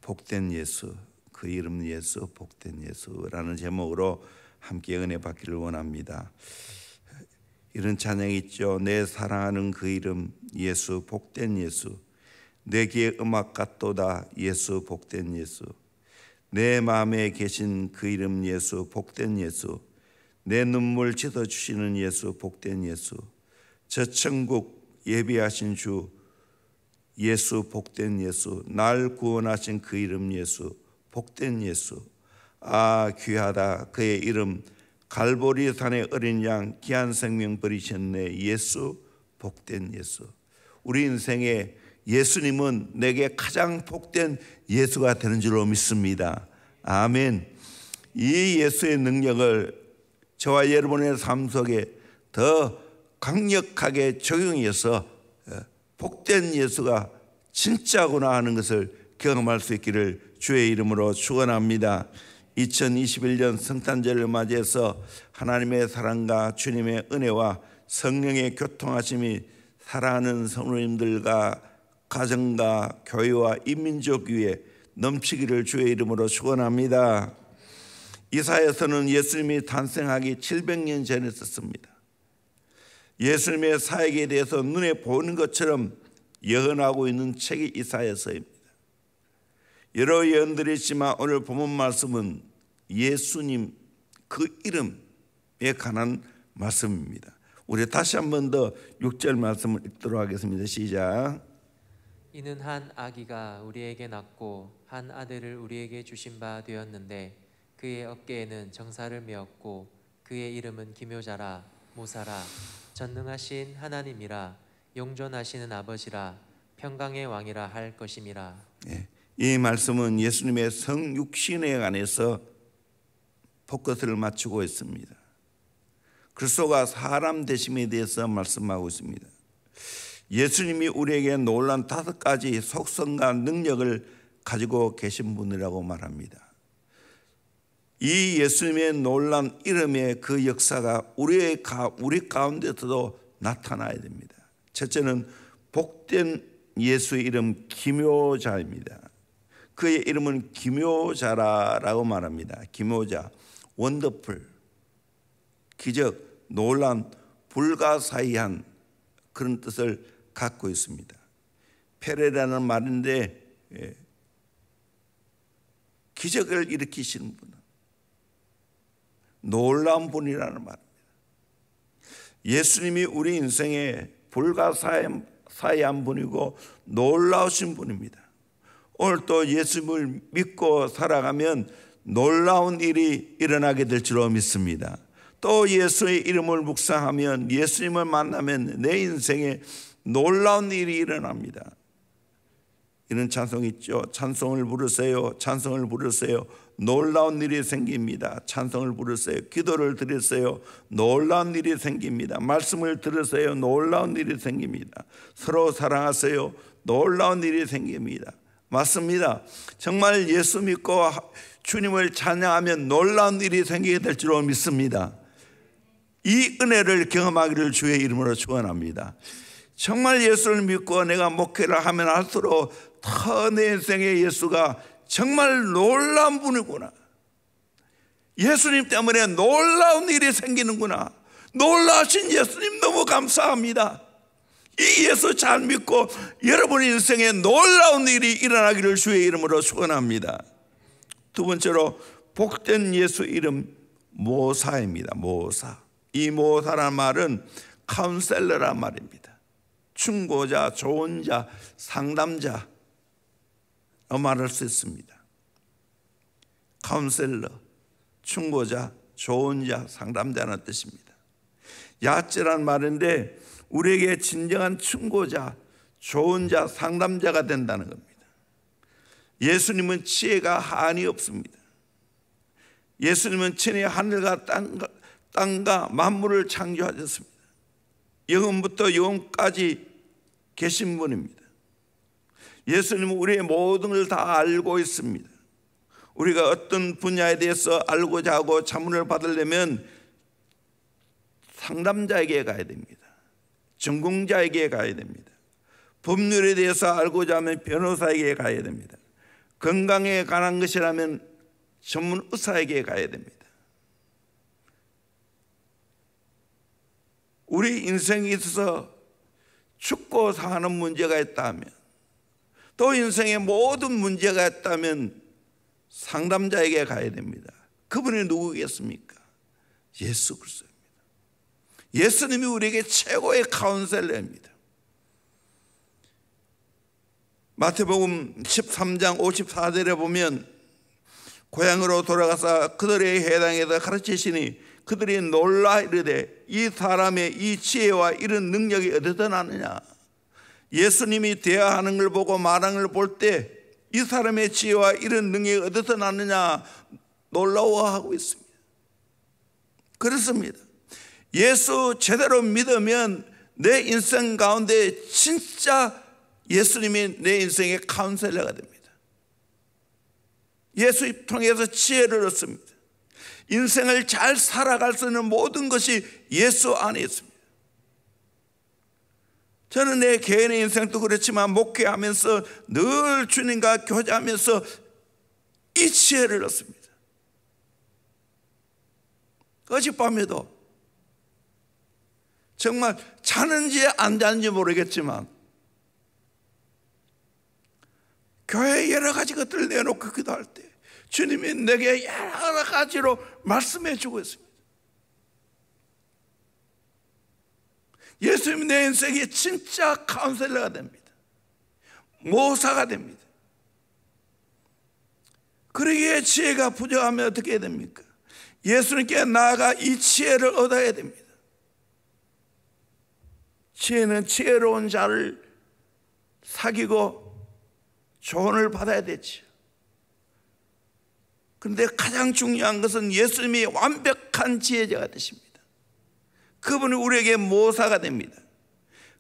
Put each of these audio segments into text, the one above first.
복된 예수, 그 이름 예수, 복된 예수라는 제목으로 함께 은혜 받기를 원합니다. 이런 찬양이 있죠. 내 사랑하는 그 이름 예수, 복된 예수. 내 귀에 음악 같도다 예수, 복된 예수. 내 마음에 계신 그 이름 예수, 복된 예수. 내 눈물 씻어주시는 예수, 복된 예수. 저 천국 예비하신 주 예수, 복된 예수. 날 구원하신 그 이름 예수, 복된 예수. 아, 귀하다 그의 이름. 갈보리 산의 어린 양 귀한 생명 버리셨네 예수, 복된 예수. 우리 인생에 예수님은 내게 가장 복된 예수가 되는 줄로 믿습니다. 아멘. 이 예수의 능력을 저와 여러분의 삶 속에 더 강력하게 적용해서 복된 예수가 진짜구나 하는 것을 경험할 수 있기를 주의 이름으로 축원합니다. 2021년 성탄절을 맞이해서 하나님의 사랑과 주님의 은혜와 성령의 교통하심이 사랑하는 성도님들과 가정과 교회와 인민족 위에 넘치기를 주의 이름으로 축원합니다. 이사야서는 예수님이 탄생하기 700년 전에 썼습니다. 예수님의 사역에 대해서 눈에 보이는 것처럼 예언하고 있는 책이 이사야서입니다. 여러 예언들이 있지만 오늘 본문 말씀은 예수님 그 이름에 관한 말씀입니다. 우리 다시 한 번 더 6절 말씀을 읽도록 하겠습니다. 시작. 이는 한 아기가 우리에게 낳고 한 아들을 우리에게 주신 바 되었는데 그의 어깨에는 정사를 메었고 그의 이름은 기묘자라 모사라 전능하신 하나님이라 영존하시는 아버지라 평강의 왕이라 할 것임이라. 네, 이 말씀은 예수님의 성육신에 관해서 포커스를 맞추고 있습니다. 그리스도가 사람 되심에 대해서 말씀하고 있습니다. 예수님이 우리에게 놀라운 5가지 속성과 능력을 가지고 계신 분이라고 말합니다. 이 예수님의 놀라운 이름의 그 역사가 우리 가운데서도 나타나야 됩니다. 첫째는 복된 예수의 이름 기묘자입니다. 그의 이름은 기묘자라고 말합니다. 기묘자, 원더풀, 기적, 놀란, 불가사의한 그런 뜻을 갖고 있습니다. 페레라는 말인데 기적을 일으키시는 분, 놀라운 분이라는 말입니다. 예수님이 우리 인생에 불가사의한 분이고 놀라우신 분입니다. 오늘 또 예수님을 믿고 살아가면 놀라운 일이 일어나게 될 줄로 믿습니다. 또 예수의 이름을 묵상하면 예수님을 만나면 내 인생에 놀라운 일이 일어납니다. 이런 찬송이 있죠. 찬송을 부르세요. 찬송을 부르세요. 놀라운 일이 생깁니다. 찬송을 부르세요. 기도를 드리세요. 놀라운 일이 생깁니다. 말씀을 들으세요. 놀라운 일이 생깁니다. 서로 사랑하세요. 놀라운 일이 생깁니다. 맞습니다. 정말 예수 믿고 주님을 찬양하면 놀라운 일이 생기게 될 줄로 믿습니다. 이 은혜를 경험하기를 주의 이름으로 축원합니다. 정말 예수를 믿고 내가 목회를 하면 할수록 더 내 인생의 예수가 정말 놀라운 분이구나. 예수님 때문에 놀라운 일이 생기는구나. 놀라우신 예수님 너무 감사합니다. 이 예수 잘 믿고 여러분 인생에 놀라운 일이 일어나기를 주의 이름으로 축원합니다. 두 번째로 복된 예수 이름 모사입니다. 모사. 이 모사라는 말은 카운셀러란 말입니다. 충고자, 좋은 자, 상담자 말할 수 있습니다. 카운셀러, 충고자, 좋은 자, 상담자라는 뜻입니다. 야채란 말인데 우리에게 진정한 충고자, 좋은 자, 상담자가 된다는 겁니다. 예수님은 지혜가 한이 없습니다. 예수님은 친히 하늘과 땅과 만물을 창조하셨습니다. 영원부터 영원까지 계신 분입니다. 예수님은 우리의 모든 걸 다 알고 있습니다. 우리가 어떤 분야에 대해서 알고자 하고 자문을 받으려면 상담자에게 가야 됩니다. 전공자에게 가야 됩니다. 법률에 대해서 알고자 하면 변호사에게 가야 됩니다. 건강에 관한 것이라면 전문 의사에게 가야 됩니다. 우리 인생에 있어서 죽고 사는 문제가 있다면, 또 인생의 모든 문제가 있다면 상담자에게 가야 됩니다. 그분이 누구겠습니까? 예수 그리스도입니다. 예수님이 우리에게 최고의 카운셀러입니다. 마태복음 13장 54절에 보면 고향으로 돌아가서 그들의 회당에서 가르치시니 그들이 놀라 이르되 이 사람의 이 지혜와 이런 능력이 어디서 나느냐. 예수님이 대화하는 걸 보고 말하는 걸 볼 때 이 사람의 지혜와 이런 능력이 어디서 나느냐 놀라워하고 있습니다. 그렇습니다. 예수 제대로 믿으면 내 인생 가운데 진짜 예수님이 내 인생의 카운셀러가 됩니다. 예수 통해서 지혜를 얻습니다. 인생을 잘 살아갈 수 있는 모든 것이 예수 안에 있습니다. 저는 내 개인의 인생도 그렇지만 목회하면서 늘 주님과 교제하면서 이 지혜를 얻습니다. 어젯밤에도 정말 자는지 안 자는지 모르겠지만 교회에 여러 가지 것들을 내놓고 기도할 때 주님이 내게 여러 가지로 말씀해 주고 있습니다. 예수님이 내 인생의 진짜 카운셀러가 됩니다. 모사가 됩니다. 그러기에 지혜가 부족하면 어떻게 해야 됩니까? 예수님께 나아가 이 지혜를 얻어야 됩니다. 지혜는 지혜로운 자를 사귀고 조언을 받아야 되죠. 그런데 가장 중요한 것은 예수님이 완벽한 지혜자가 되십니다. 그분이 우리에게 모사가 됩니다.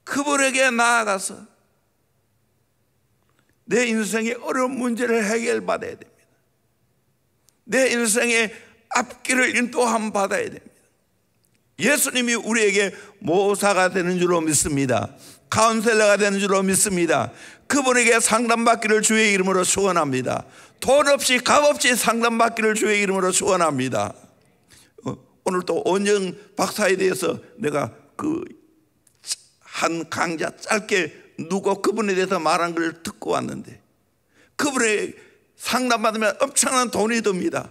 그분에게 나아가서 내 인생의 어려운 문제를 해결받아야 됩니다. 내 인생의 앞길을 인도함 받아야 됩니다. 예수님이 우리에게 모사가 되는 줄로 믿습니다. 카운셀러가 되는 줄로 믿습니다. 그분에게 상담받기를 주의 이름으로 축원합니다. 돈 없이 값 없이 상담받기를 주의 이름으로 축원합니다. 오늘 또 온영 박사에 대해서 내가 한 강좌 짧게 누구 그분에 대해서 말한 걸 듣고 왔는데, 그분의 상담받으면 엄청난 돈이 듭니다.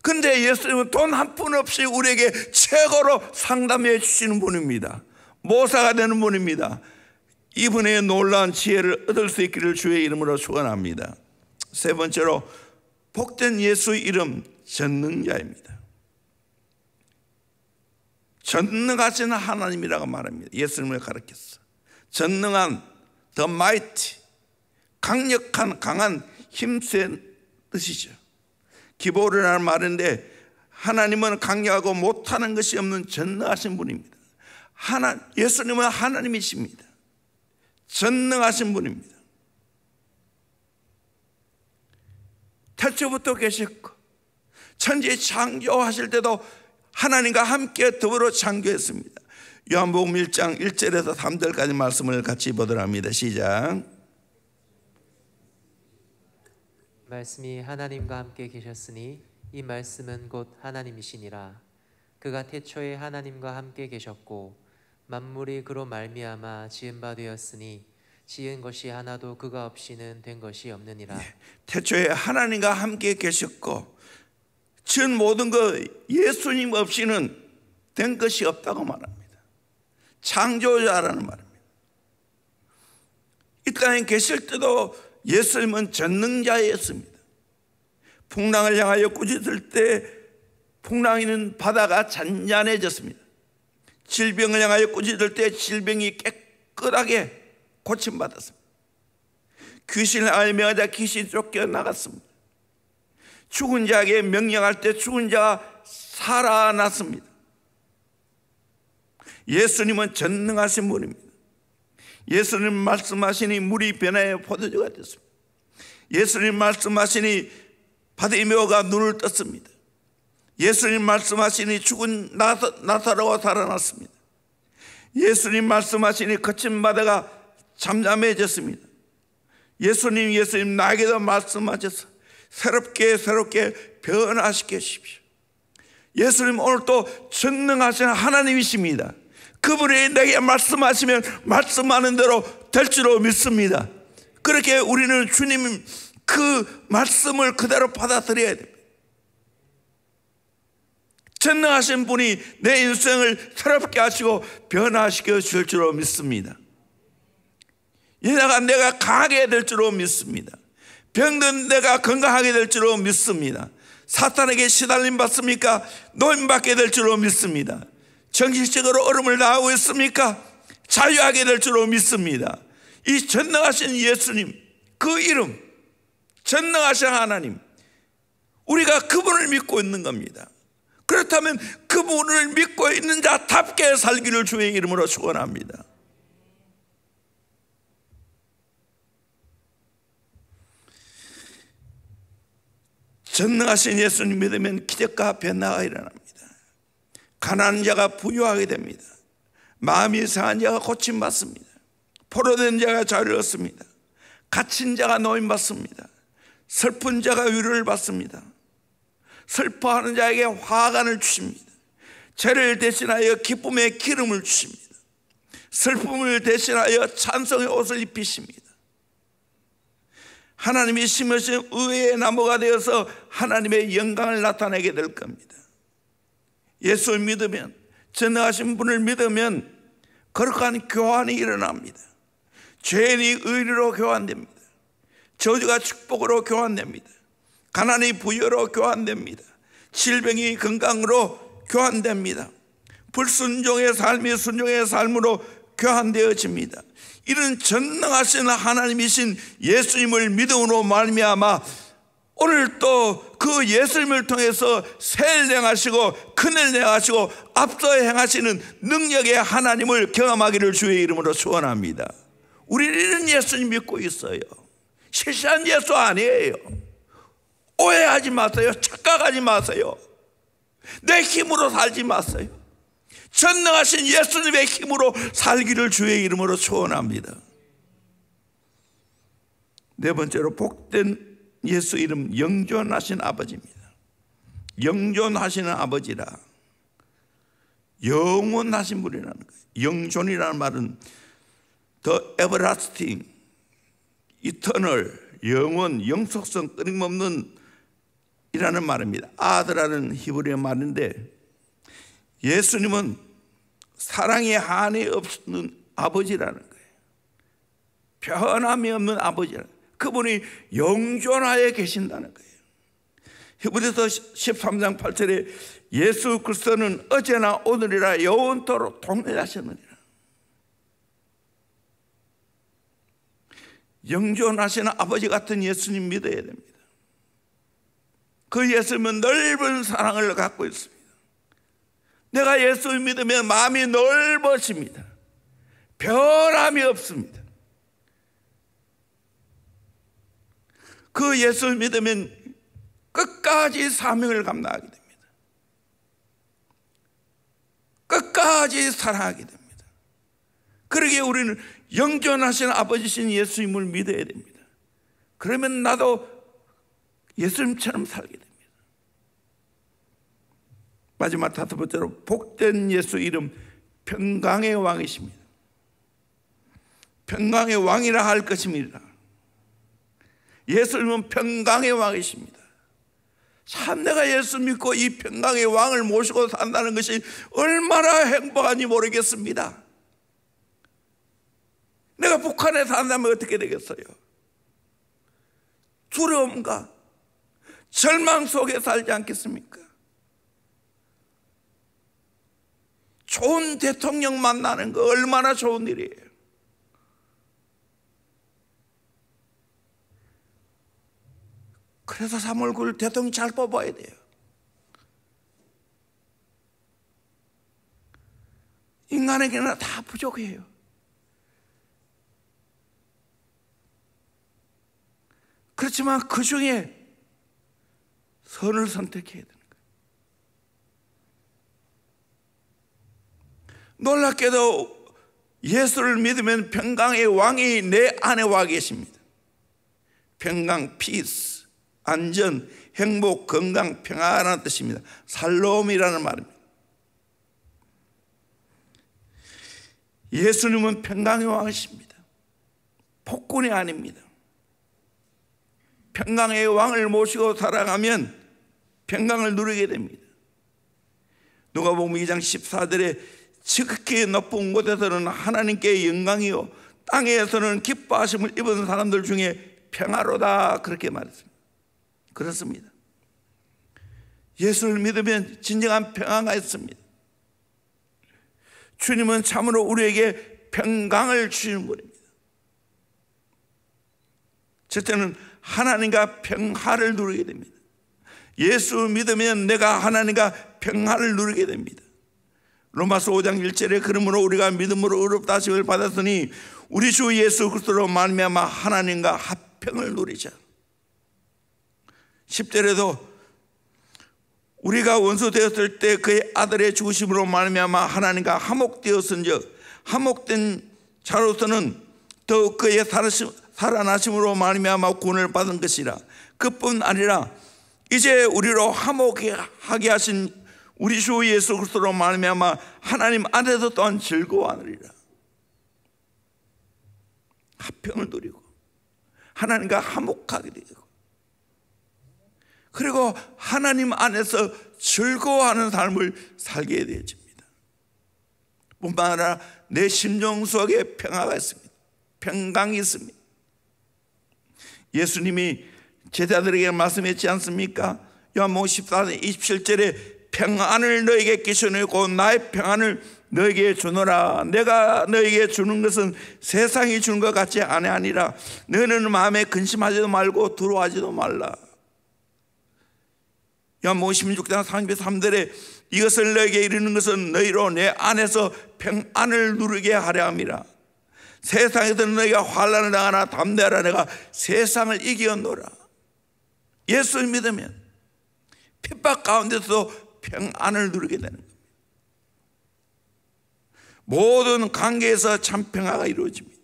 근데 예수님은 돈 한 푼 없이 우리에게 최고로 상담해 주시는 분입니다. 모사가 되는 분입니다. 이분의 놀라운 지혜를 얻을 수 있기를 주의 이름으로 축원합니다. 세 번째로 복된 예수의 이름 전능자입니다. 전능하신 하나님이라고 말합니다. 예수님을 가르쳤어. 전능한, the mighty, 강력한, 강한, 힘센 뜻이죠. 기보르라는 말인데 하나님은 강력하고 못하는 것이 없는 전능하신 분입니다. 예수님은 하나님이십니다. 전능하신 분입니다. 태초부터 계셨고 천지 창조하실 때도 하나님과 함께 더불어 창조했습니다. 요한복음 1장 1절에서 3절까지 말씀을 같이 보도록 합니다. 시작. 말씀이 하나님과 함께 계셨으니 이 말씀은 곧 하나님이시니라. 그가 태초에 하나님과 함께 계셨고 만물이 그로 말미암아 지은 바 되었으니 지은 것이 하나도 그가 없이는 된 것이 없느니라. 태초에 하나님과 함께 계셨고 지은 모든 것 예수님 없이는 된 것이 없다고 말합니다. 창조자라는 말입니다. 이 땅에 계실 때도 예수님은 전능자였습니다. 풍랑을 향하여 꾸짖을 때 풍랑이는 바다가 잔잔해졌습니다. 질병을 향하여 꾸짖을 때 질병이 깨끗하게 고침받았습니다. 귀신을 알명하자 귀신이 쫓겨나갔습니다. 죽은 자에게 명령할 때 죽은 자가 살아났습니다. 예수님은 전능하신 분입니다. 예수님 말씀하시니 물이 변하여 포도주가 됐습니다. 예수님 말씀하시니 바디메오가 눈을 떴습니다. 예수님 말씀하시니 죽은 나사로가 살아났습니다. 예수님 말씀하시니 거친 바다가 잠잠해졌습니다. 예수님 나에게도 말씀하셔서 새롭게 변화시켜 주십시오. 예수님 오늘 또 전능하신 하나님이십니다. 그분이 내게 말씀하시면 말씀하는 대로 될 줄로 믿습니다. 그렇게 우리는 주님 그 말씀을 그대로 받아들여야 됩니다. 전능하신 분이 내 인생을 새롭게 하시고 변화시켜 줄 줄로 믿습니다. 내가 강하게 될 줄로 믿습니다. 병든 내가 건강하게 될 줄로 믿습니다. 사탄에게 시달림 받습니까? 노임 받게 될 줄로 믿습니다. 정신적으로 어려움을 당하고 있습니까? 자유하게 될 줄로 믿습니다. 이 전능하신 예수님, 그 이름, 전능하신 하나님, 우리가 그분을 믿고 있는 겁니다. 그렇다면 그분을 믿고 있는 자답게 살기를 주의 이름으로 축원합니다. 전능하신 예수님 믿으면 기적과 변화가 일어납니다. 가난한 자가 부유하게 됩니다. 마음이 상한 자가 고침받습니다. 포로된 자가 자유를 얻습니다. 갇힌 자가 노임받습니다. 슬픈 자가 위로를 받습니다. 슬퍼하는 자에게 화관을 주십니다. 죄를 대신하여 기쁨의 기름을 주십니다. 슬픔을 대신하여 찬송의 옷을 입히십니다. 하나님이 심으신 의의 나무가 되어서 하나님의 영광을 나타내게 될 겁니다. 예수를 믿으면, 전능하신 분을 믿으면 거룩한 교환이 일어납니다. 죄인이 의리로 교환됩니다. 저주가 축복으로 교환됩니다. 가난이 부여로 교환됩니다. 질병이 건강으로 교환됩니다. 불순종의 삶이 순종의 삶으로 교환되어집니다. 이런 전능하신 하나님이신 예수님을 믿음으로 말미암아 오늘 또 그 예수님을 통해서 새를 행하시고 큰을 행하시고 앞서 행하시는 능력의 하나님을 경험하기를 주의 이름으로 축원합니다. 우리는 이런 예수님 믿고 있어요. 실시한 예수 아니에요. 오해하지 마세요. 착각하지 마세요. 내 힘으로 살지 마세요. 전능하신 예수님의 힘으로 살기를 주의 이름으로 축원합니다. 네 번째로 복된 예수 이름, 영존하신 아버지입니다. 영존하시는 아버지라, 영원하신 분이라는 거예요. 영존이라는 말은 The everlasting, eternal, 영원, 영속성, 끊임없는 이라는 말입니다. 아드라는 히브리어 말인데, 예수님은 사랑이 한이 없는 아버지라는 거예요. 변함이 없는 아버지라는 거예요. 그분이 영존하에 계신다는 거예요. 히브리서 13장 8절에 예수 그리스도는 어제나 오늘이라 영원토록 동일하셨느니라. 영존하시는 아버지 같은 예수님 믿어야 됩니다. 그 예수님은 넓은 사랑을 갖고 있습니다. 내가 예수를 믿으면 마음이 넓어집니다. 변함이 없습니다. 그 예수를 믿으면 끝까지 사명을 감당하게 됩니다. 끝까지 사랑하게 됩니다. 그러기에 우리는 영존하신 아버지신 예수님을 믿어야 됩니다. 그러면 나도 예수님처럼 살게 됩니다. 마지막 다섯 번째로 복된 예수 이름, 평강의 왕이십니다. 평강의 왕이라 할 것입니다. 예수님은 평강의 왕이십니다. 참 내가 예수 믿고 이 평강의 왕을 모시고 산다는 것이 얼마나 행복한지 모르겠습니다. 내가 북한에 산다면 어떻게 되겠어요? 두려움과 절망 속에 살지 않겠습니까? 좋은 대통령 만나는 거 얼마나 좋은 일이에요. 그래서 3월 9일 대통령 잘 뽑아야 돼요. 인간에게는 다 부족해요. 그렇지만 그 중에 선을 선택해야 되는 거예요. 놀랍게도 예수를 믿으면 평강의 왕이 내 안에 와 계십니다. 평강, 피스, 안전, 행복, 건강, 평안이라는 뜻입니다. 살롬이라는 말입니다. 예수님은 평강의 왕이십니다. 폭군이 아닙니다. 평강의 왕을 모시고 살아가면 평강을 누리게 됩니다. 누가복음 2장 14절에 지극히 높은 곳에서는 하나님께 영광이요 땅에서는 기뻐하심을 입은 사람들 중에 평화로다, 그렇게 말했습니다. 그렇습니다. 예수를 믿으면 진정한 평화가 있습니다. 주님은 참으로 우리에게 평강을 주시는 분입니다. 첫째는 하나님과 평화를 누리게 됩니다. 예수 믿으면 내가 하나님과 평화를 누리게 됩니다. 로마서 5장 1절에 그러므로 우리가 믿음으로 의롭다 하심을 받았으니 우리 주 예수 그리스도로 말미암아 하나님과 화평을 누리자. 10절에도 우리가 원수 되었을 때 그의 아들의 죽으심으로 말미암아 하나님과 화목되었은즉 화목된 자로서는 더욱 그의 살아나심으로 말미암아 구원을 받은 것이라. 그뿐 아니라 이제 우리로 화목하게 하신 우리 주 예수 그리스도로 말미암아 하나님 안에서 또한 즐거워하느리라. 화평을 누리고 하나님과 화목하게 되고 그리고 하나님 안에서 즐거워하는 삶을 살게 되어집니다. 뿐만 아니라 내 심령 속에 평화가 있습니다. 평강이 있습니다. 예수님이 제자들에게 말씀했지 않습니까? 요한복음 14장 27절에 평안을 너에게 끼쳐내고 나의 평안을 너에게 주노라. 내가 너에게 주는 것은 세상이 주는 것 같지 아니하니라. 너는 마음에 근심하지도 말고 두려워하지도 말라. 요한복음 16장 33절에 이것을 너에게 이르는 것은 너희로 내 안에서 평안을 누리게 하려 함이라. 세상에서 너희가 환난을 당하나 담대하라. 내가 세상을 이기었노라. 예수 믿으면 핍박 가운데서도 평안을 누리게 되는 겁니다. 모든 관계에서 참 평화가 이루어집니다.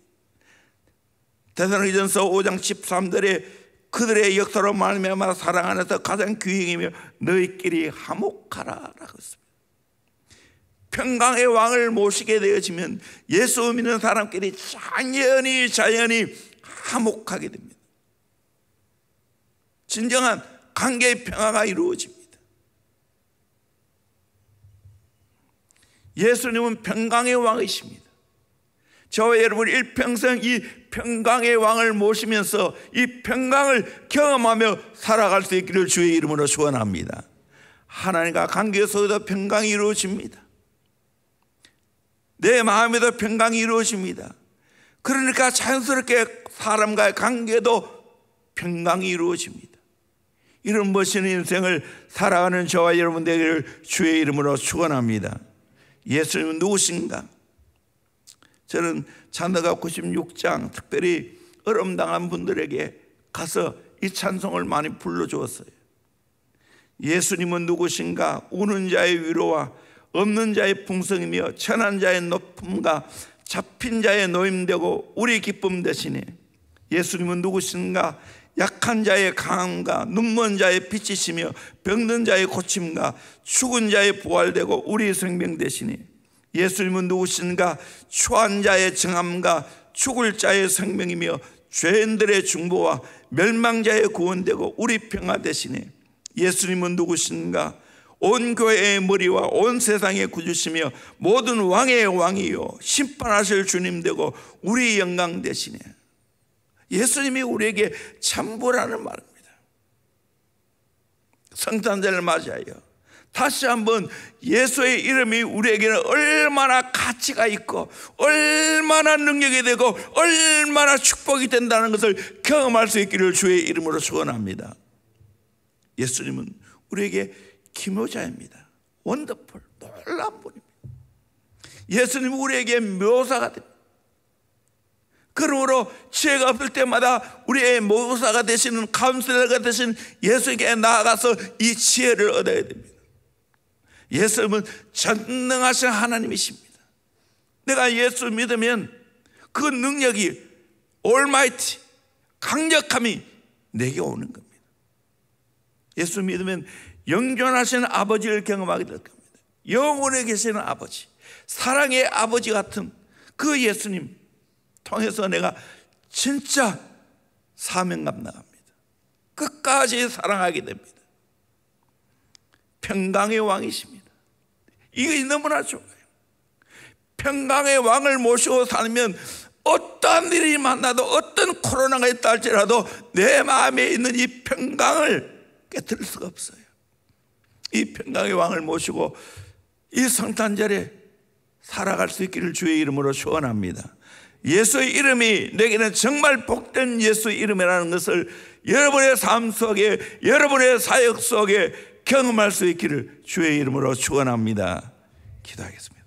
데살로니가전서 5장 13절에 그들의 역사로 말미암아 사랑 안에서 가장 귀행이며 너희끼리 화목하라라고 했습니다. 평강의 왕을 모시게 되어지면 예수 믿는 사람끼리 자연히 화목하게 됩니다. 진정한 관계의 평화가 이루어집니다. 예수님은 평강의 왕이십니다. 저와 여러분 일평생 이 평강의 왕을 모시면서 이 평강을 경험하며 살아갈 수 있기를 주의 이름으로 축원합니다. 하나님과 관계 속에서 평강이 이루어집니다. 내 마음에도 평강이 이루어집니다. 그러니까 자연스럽게 사람과의 관계도 평강이 이루어집니다. 이런 멋진 인생을 살아가는 저와 여러분 되기를 주의 이름으로 축원합니다. 예수님은 누구신가? 저는 찬송가 96장 특별히 어려움당한 분들에게 가서 이 찬송을 많이 불러주었어요. 예수님은 누구신가? 우는 자의 위로와 없는 자의 풍성이며 천한 자의 높음과 잡힌 자의 노임되고 우리 기쁨 되시네. 예수님은 누구신가? 약한 자의 강함과 눈먼 자의 빛이시며 병든 자의 고침과 죽은 자의 부활되고 우리 생명 되시니. 예수님은 누구신가? 초한 자의 정함과 죽을 자의 생명이며 죄인들의 중보와 멸망자의 구원되고 우리 평화 되시니. 예수님은 누구신가? 온 교회의 머리와 온 세상의 구주시며 모든 왕의 왕이요 심판하실 주님 되고 우리 영광 되시네. 예수님이 우리에게 전부라는 말입니다. 성탄절을 맞이하여 다시 한번 예수의 이름이 우리에게는 얼마나 가치가 있고 얼마나 능력이 되고 얼마나 축복이 된다는 것을 경험할 수 있기를 주의 이름으로 축원합니다. 예수님은 우리에게 기묘자입니다. 원더풀, 놀라운 분입니다. 예수님은 우리에게 묘사가 됩니다. 그러므로 지혜가 없을 때마다 우리의 묘사가 되시는 카운슬러가 되신 예수에게 나아가서 이 지혜를 얻어야 됩니다. 예수님은 전능하신 하나님이십니다. 내가 예수 믿으면 그 능력이 올마이티 강력함이 내게 오는 겁니다. 예수 믿으면 영존하시는 아버지를 경험하게 될 겁니다. 영원에 계시는 아버지, 사랑의 아버지 같은 그 예수님 통해서 내가 진짜 사명감 나갑니다. 끝까지 사랑하게 됩니다. 평강의 왕이십니다. 이게 너무나 좋아요. 평강의 왕을 모시고 살면 어떠한 일이 만나도 어떤 코로나가 있다 할지라도 내 마음에 있는 이 평강을 깨뜨릴 수가 없어요. 이 평강의 왕을 모시고 이 성탄절에 살아갈 수 있기를 주의 이름으로 축원합니다. 예수의 이름이 내게는 정말 복된 예수의 이름이라는 것을 여러분의 삶 속에, 여러분의 사역 속에 경험할 수 있기를 주의 이름으로 축원합니다. 기도하겠습니다.